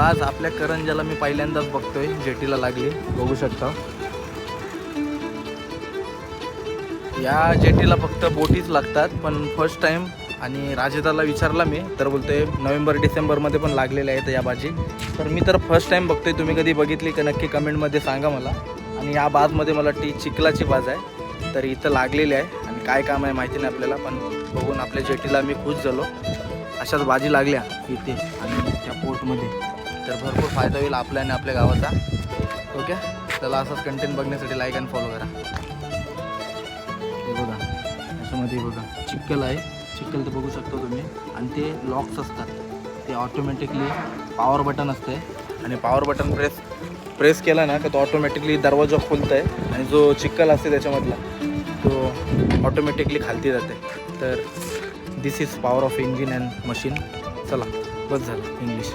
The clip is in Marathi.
बाज आपल्या करंजाला मी पहिल्यांदाच बघतोय, जेटीला लागली बघू शकता. या जेटीला फक्त बोटीच लागतात, पण फर्स्ट टाईम. आणि राजेदाला विचारला मी तर बोलतोय नोव्हेंबर डिसेंबरमध्ये पण लागलेले आहेत या बाजी. तर मी तर फर्स्ट टाईम बघतोय. तुम्ही कधी बघितली का नक्की कमेंटमध्ये सांगा मला. आणि या बाजमध्ये मला चिखलाची बाज आहे, तर इथं लागलेली आहे. आणि काय काम आहे माहिती नाही आपल्याला, पण बघून आपल्या जेटीला मी खुश झालो. अशाच बाजी लागल्या इथे आणि त्या पोर्टमध्ये, तर भरपूर फायदा होईल आपल्या आणि आपल्या गावाचा. ओके, त्याला असंच कंटेंट बघण्यासाठी लाईक आणि फॉलो करा. हे बघा याच्यामध्ये बघा चिखल आहे, चिखल तर बघू शकता तुम्ही. आणि ते लॉक्स असतात, ते ऑटोमॅटिकली पॉवर बटन असते. आणि पॉवर बटन प्रेस केला ना तर तो ऑटोमॅटिकली दरवाजा खुलत आहे. आणि जो चिखल असते त्याच्यामधला तो ऑटोमॅटिकली खालती जाते. तर this is power off engine and machine. चला बस झालं इंग्लिश.